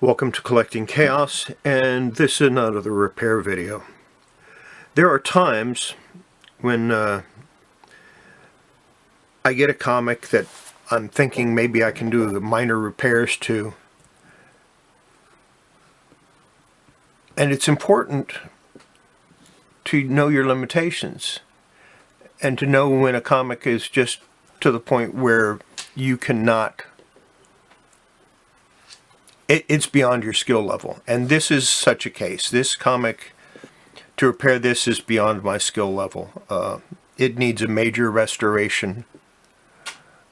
Welcome to Collecting Chaos, and this is another repair video. There are times when I get a comic that I'm thinking maybe I can do the minor repairs to, and it's important to know your limitations and to know when a comic is just to the point where you cannot. It's beyond your skill level, and this is such a case. This comic, to repair this, is beyond my skill level. It needs a major restoration,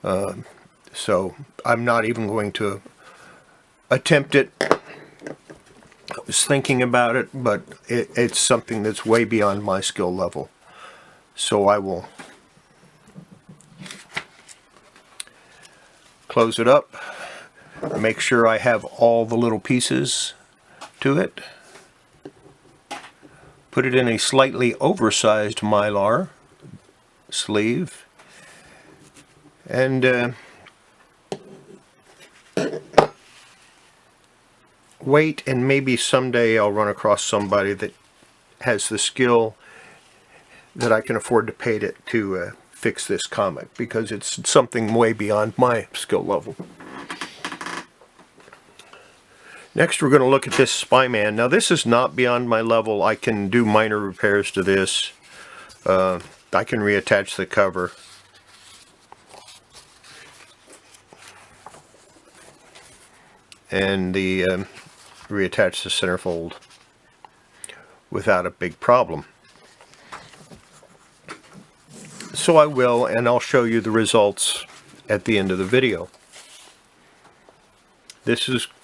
so I'm not even going to attempt it. I was thinking about it, but it's something that's way beyond my skill level, so I will close it up. Make sure I have all the little pieces to it. Put it in a slightly oversized Mylar sleeve. And wait, and maybe someday I'll run across somebody that has the skill that I can afford to pay to fix this comic, because it's something way beyond my skill level. Next, we're going to look at this Spy Man. Now, this is not beyond my level. I can do minor repairs to this. I can reattach the cover. And reattach the centerfold without a big problem. So I will, and I'll show you the results at the end of the video.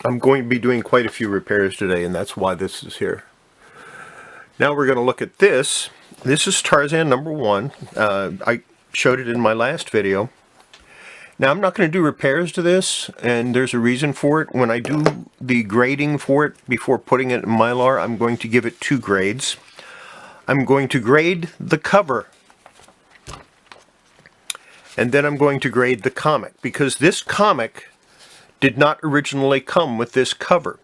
I'm going to be doing quite a few repairs today, and that's why this is here. Now we're going to look at this. This is Tarzan #1. I showed it in my last video. Now I'm not going to do repairs to this, and there's a reason for it. When I do the grading for it before putting it in Mylar, I'm going to give it 2 grades. I'm going to grade the cover, and then I'm going to grade the comic, because this comic did not originally come with this cover.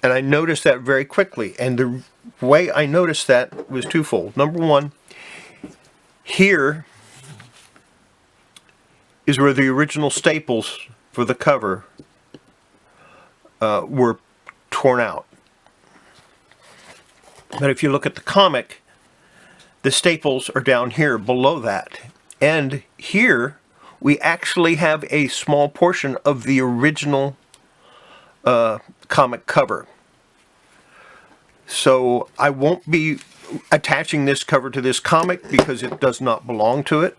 And I noticed that very quickly. And the way I noticed that was twofold. Number one, here is where the original staples for the cover were torn out. But if you look at the comic, the staples are down here below that. And here we actually have a small portion of the original comic cover. So I won't be attaching this cover to this comic because it does not belong to it.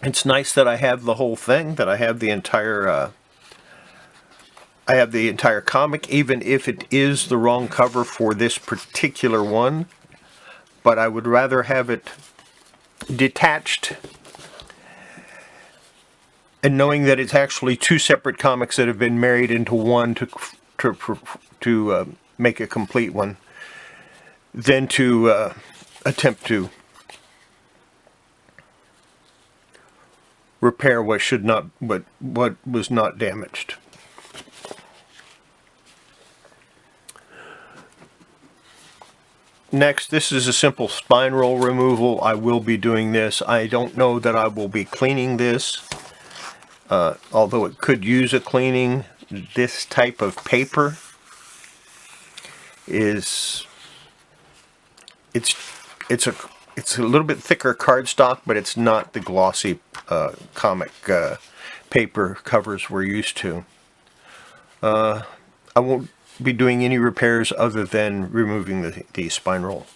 It's nice that I have the whole thing, that I have the entire comic, even if it is the wrong cover for this particular one. But I would rather have it detached, and knowing that it's actually 2 separate comics that have been married into one to make a complete one, than to attempt to repair what was not damaged. Next, this is a simple spine roll removal. I will be doing this. I don't know that I will be cleaning this, although it could use a cleaning. This type of paper it's a little bit thicker cardstock, but it's not the glossy comic paper covers we're used to. I won't be doing any repairs other than removing the spine roll.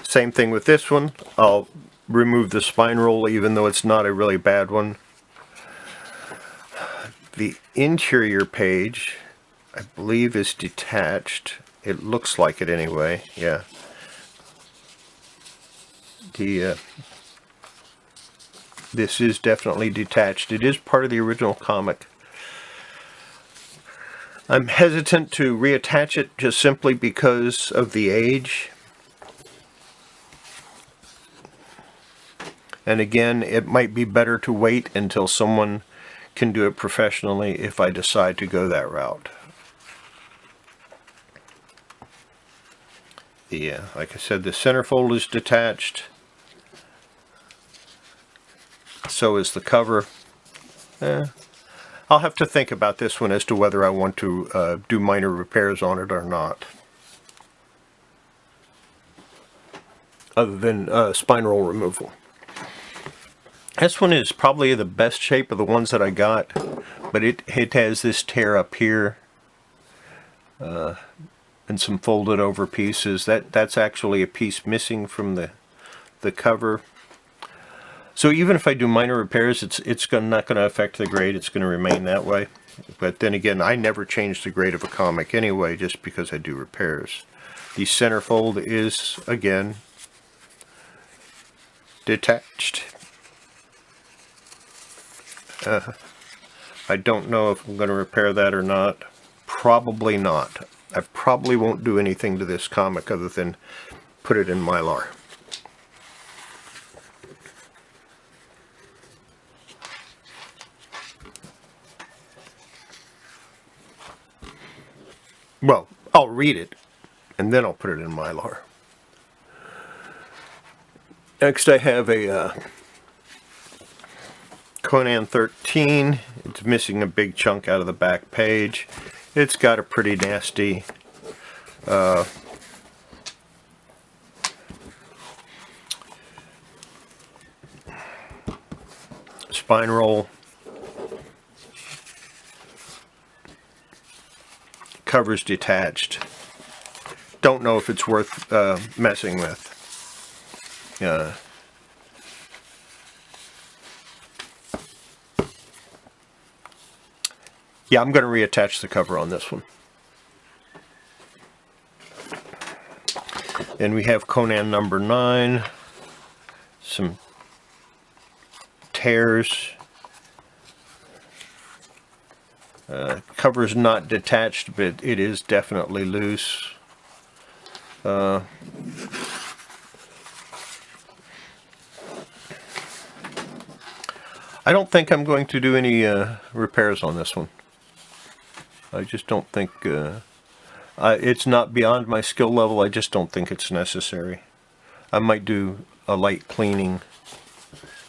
Same thing with this one. I'll remove the spine roll even though it's not a really bad one. The interior page, I believe, is detached. It looks like it anyway. Yeah. This is definitely detached. It is part of the original comic. I'm hesitant to reattach it just simply because of the age. And again, it might be better to wait until someone can do it professionally if I decide to go that route. Like I said, the centerfold is detached. So is the cover. I'll have to think about this one as to whether I want to do minor repairs on it or not. Other than spine roll removal. This one is probably the best shape of the ones that I got, but it has this tear up here and some folded over pieces. That's actually a piece missing from the cover. So even if I do minor repairs, it's not going to affect the grade. It's going to remain that way. But then again, I never change the grade of a comic anyway, just because I do repairs. The centerfold is, again, detached. I don't know if I'm going to repair that or not. Probably not. I probably won't do anything to this comic other than put it in Mylar. Well, I'll read it and then I'll put it in Mylar. Next I have a Conan 13. It's missing a big chunk out of the back page. It's got a pretty nasty spine roll. Cover's detached. Don't know if it's worth messing with. Yeah, I'm going to reattach the cover on this one. Then we have Conan number 9. Some tears. Cover's not detached, but it is definitely loose. I don't think I'm going to do any repairs on this one. I just don't think it's not beyond my skill level. I just don't think it's necessary. I might do a light cleaning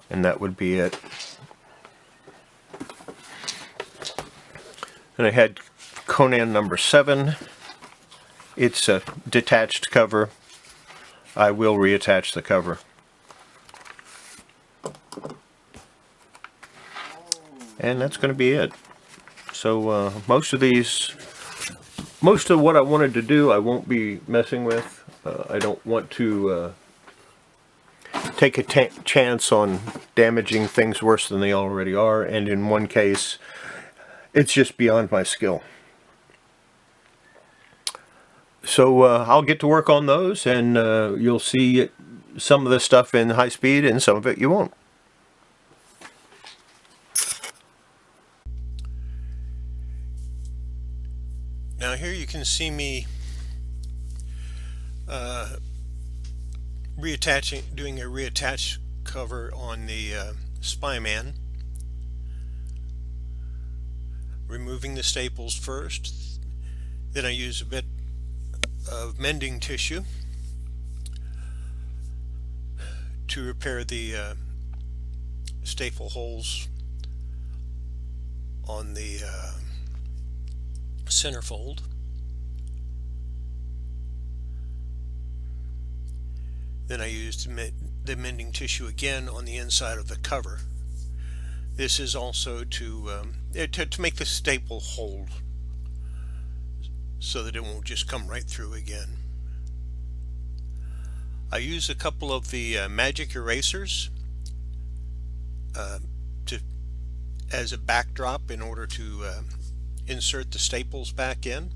and that would be it. And I had Conan number 7. It's a detached cover. I will reattach the cover. And that's going to be it. So most of what I wanted to do I won't be messing with. I don't want to take a chance on damaging things worse than they already are, and in one case it's just beyond my skill. So I'll get to work on those, and you'll see some of the stuff in high speed and some of it you won't. Now here you can see me doing a reattach cover on the Spyman. Removing the staples first, then I use a bit of mending tissue to repair the staple holes on the centerfold. Then I used the mending tissue again on the inside of the cover. This is also to make the staple hold so that it won't just come right through again. I use a couple of the magic erasers as a backdrop in order to insert the staples back in,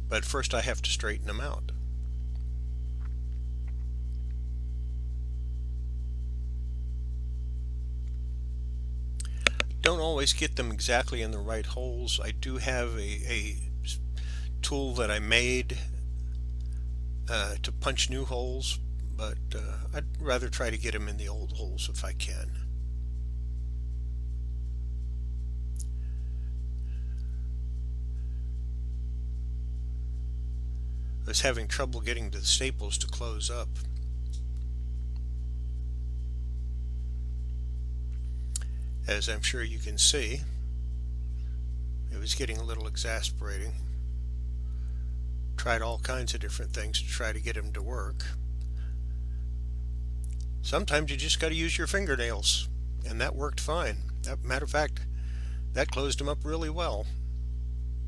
but first I have to straighten them out. Don't always get them exactly in the right holes. I do have a tool that I made to punch new holes, but I'd rather try to get them in the old holes if I can. I was having trouble getting the staples to close up. As I'm sure you can see, it was getting a little exasperating. Tried all kinds of different things to try to get them to work. Sometimes you just got to use your fingernails, and that worked fine. Matter of fact, that closed them up really well.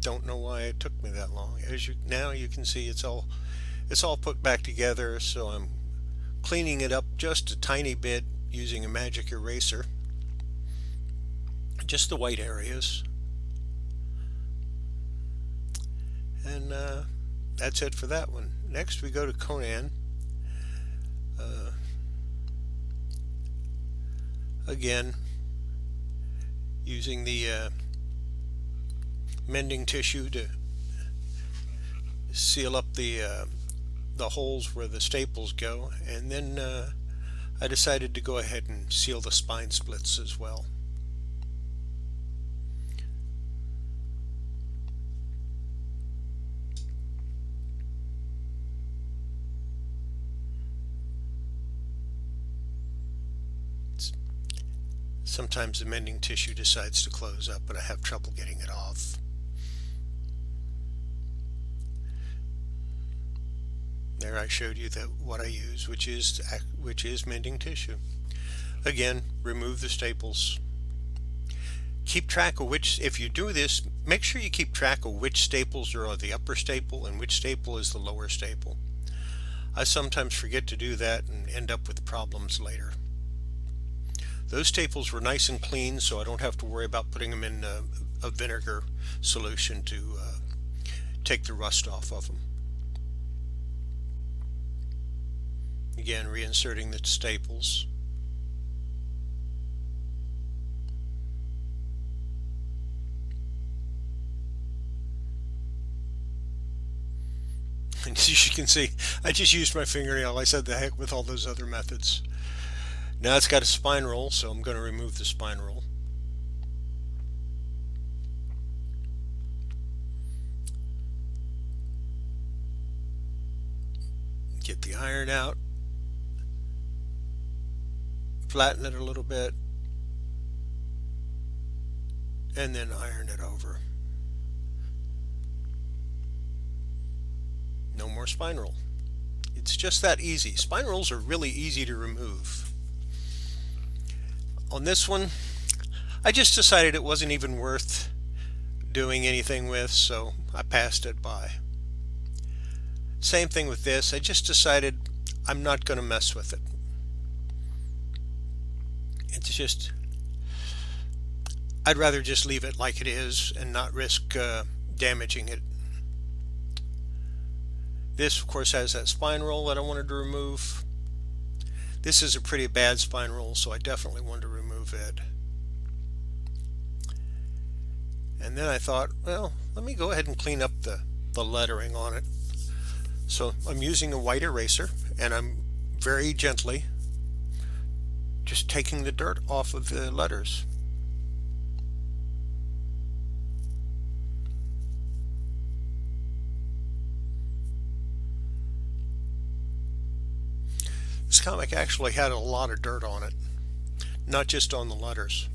Don't know why it took me that long. Now you can see it's all put back together, so I'm cleaning it up just a tiny bit using a magic eraser. Just the white areas. And that's it for that one. Next we go to Conan. Again, using the mending tissue to seal up the holes where the staples go, and then I decided to go ahead and seal the spine splits as well. Sometimes the mending tissue decides to close up, but I have trouble getting it off. There I showed you what I use, which is mending tissue. Again, remove the staples. Keep track of which, if you do this, make sure you keep track of which staples are the upper staple and which staple is the lower staple. I sometimes forget to do that and end up with problems later. Those staples were nice and clean, so I don't have to worry about putting them in a vinegar solution to take the rust off of them. Again, reinserting the staples. And as you can see, I just used my fingernail. I said the heck with all those other methods. Now it's got a spine roll, so I'm going to remove the spine roll. Get the iron out. Flatten it a little bit. And then iron it over. No more spine roll. It's just that easy. Spine rolls are really easy to remove. On this one, I just decided it wasn't even worth doing anything with, so I passed it by. Same thing with this. I just decided I'm not going to mess with it. It's just, I'd rather just leave it like it is and not risk damaging it. This, of course, has that spine roll that I wanted to remove. This is a pretty bad spine roll, so I definitely wanted to remove it. And then I thought, well, let me go ahead and clean up the lettering on it. So I'm using a white eraser, and I'm very gently just taking the dirt off of the letters. This comic actually had a lot of dirt on it, not just on the letters.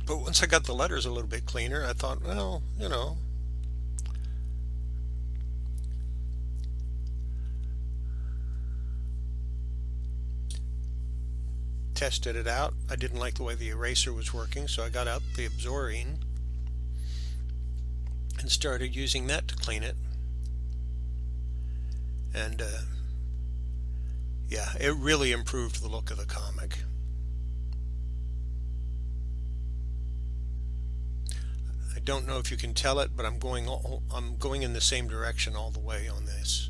But once I got the letters a little bit cleaner, I thought, well, you know, tested it out. I didn't like the way the eraser was working, so I got out the Absorbing and started using that to clean it. And yeah, it really improved the look of the comic. I don't know if you can tell it, but I'm going in the same direction all the way on this.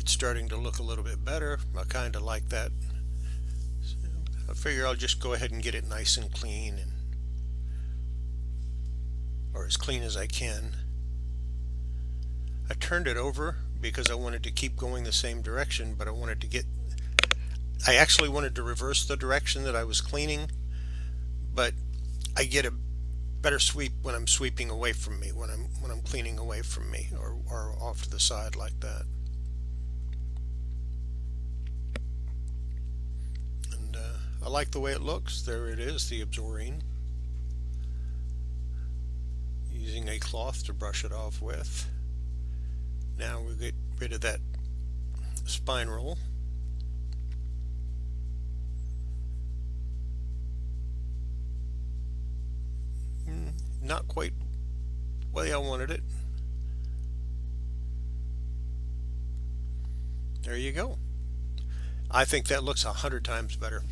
it's starting to look a little bit better. I kind of like that. So I figure I'll just go ahead and get it nice and clean, or as clean as I can. I turned it over because I wanted to keep going the same direction, but I actually wanted to reverse the direction that I was cleaning, but I get a better sweep when I'm sweeping away from me, when I'm cleaning away from me, or off to the side like that. And I like the way it looks. There it is, the absorine. Using a cloth to brush it off with. Now we get rid of that spine roll. Not quite the way I wanted it. There you go. I think that looks 100 times better.